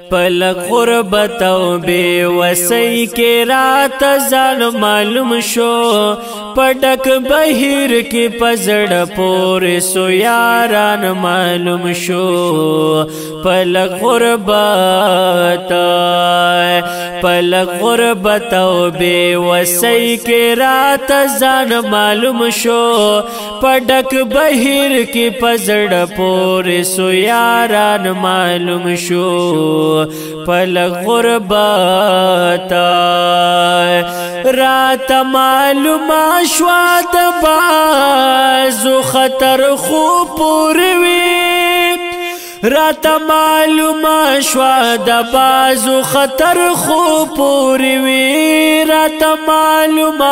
پل غربت و بے وسی کے رات زان معلوم شو پڑک بہیر کی پزڑ پور سو یاران معلوم شو پل غربت و بے وسی کے رات زان معلوم شو پڑک بہیر کی پزڑ پور سو یاران معلوم شو پل غربت رات معلوم شواد بازو خطر خوب پوروی رات معلوم شواد بازو خطر خوب پوروی رات معلوم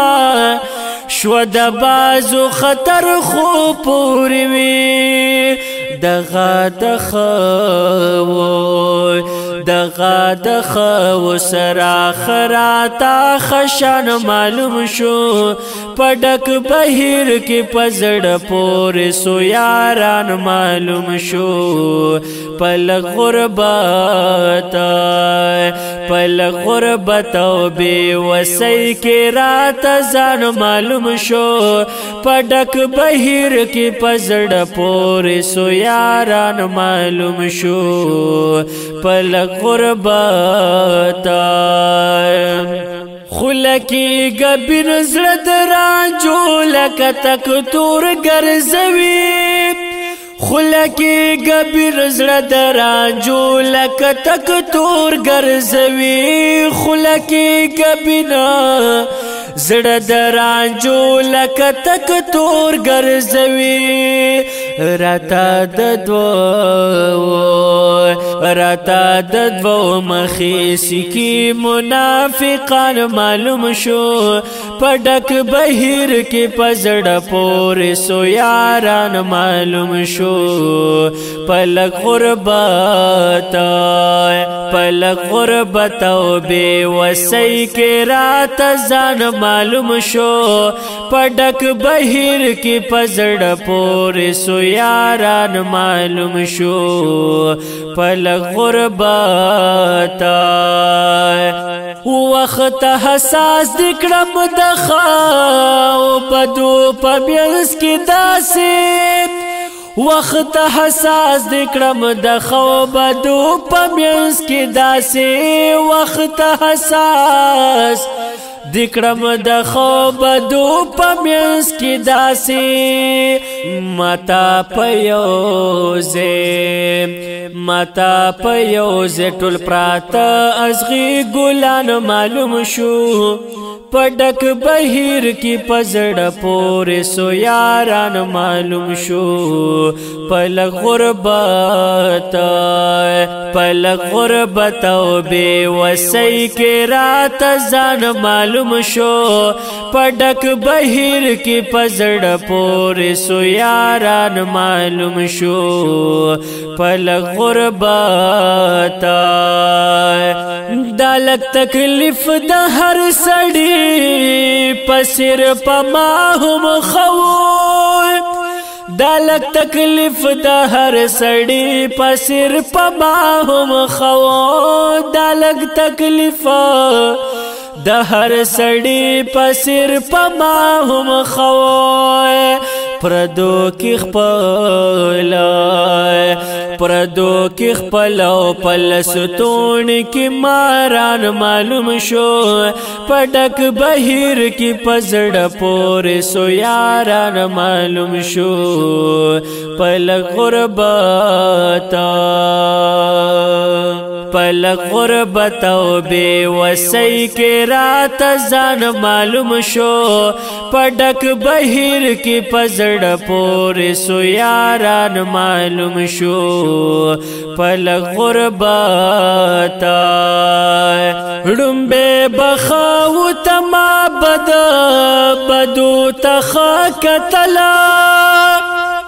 شواد بازو خطر خوب پوروی دغا دخو سرا خراتا خشان معلوم شو پڑک بہیر کی پزڑ پور سو یاران معلوم شو پل غربت و بے وسی کے رات زان معلوم شو پڑک بہیر کی پزڑ پور سو یاران معلوم شو پل غربت خلکی گبین زرد رانجو لکتک تور گرزوی خلکی گبین زرد رانجو لکتک تور گرزوی خلکی گبین زرد رانجو لکتک تور گرزوی رتا ددو مخیسی کی منافقان معلوم شو پڑک بہیر کی پزڑ پور سو یاران معلوم شو پل غربت و بے وسی کے رات زان معلوم شو پڑک بہیر کی پزڑ پور سو یاران معلوم شو پل غربت وقت حساس دکڑم دخاو بدو پمیز کی داسی وقت حساس دکڑم دخاو بدو پمیز کی داسی وقت حساس دکڑم دخو بدو پمیز کی داسی متا پیوزے ٹول پرات ازغی گلان معلوم شو پڑک بہیر کی پزڑ پور سو یاران معلوم شو پل غربت و بے وسی کے رات زان معلوم شو پڑک بہیر کی پزڑ پور سو یاران معلوم شو پل غربت دالک تکلیف دا ہر سڑی پسر پماہم خوی دالک تکلیف دا ہر سڑی پسر پماہم خوی دالک تکلیف دا ہر سڑی پسر پماہم خوی پردو کی خپلو پل ستون کی ماران معلوم شو پڑک بہیر کی پزڑ پور سو یاران معلوم شو پل غربت و بے وسی کے رات زان معلوم شو پڑک بہیر کی پزڑ پور سو یاران معلوم شو پل غربت ڈمبے بخاوت ما بدو تخاکتلا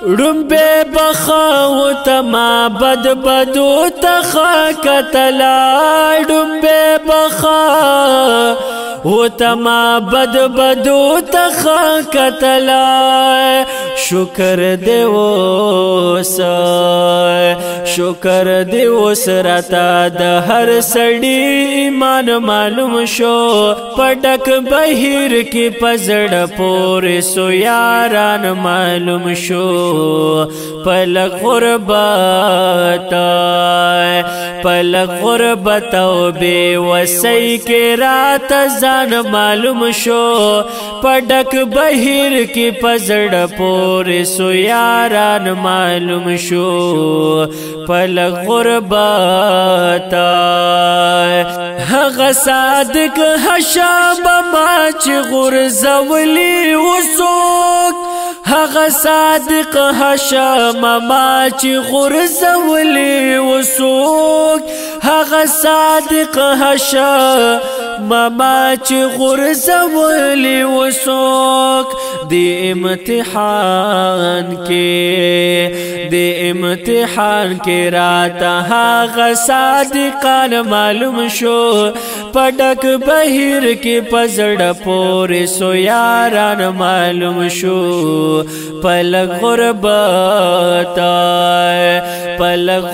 ڈمبے بخاوت ما بدو تخاکتلا ڈمبے بخاوت ما بدو تخاکتلا شکر دیو شکر دی اوس راتا د هر سړی ایمان معلوم شو پډک بهیر کې پزړ پورې سو یاران معلوم شو پل غربت او بے وسی کې رات ځان معلوم شو پډک بهیر کې پزړ پورې سو یاران معلوم شو پل غربت هغه صادق حشام ما چې غرزولی وسوک هغه صادق حشام ما چې غرزولی وسوک هغه صادق حشام ما چې غرزولی وسوک دی امتحان کې راته هغه صادقان معلوم شو پډک بهیر کې پزړ پورې سو یاران معلوم شو پل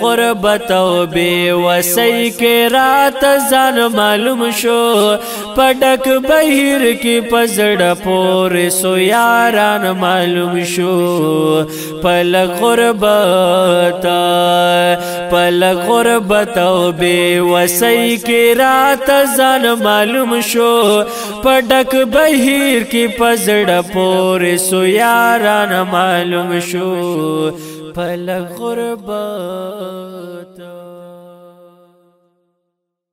غربت او بے وسی کې رات ځان معلوم شو پډک بهیر کې پزړ پورې سو یاران معلوم شو پل غربت او بے وسی کې رات ځان معلوم شو پډک بهیر کې پزړ پورې سو یاران معلوم شو پل غربت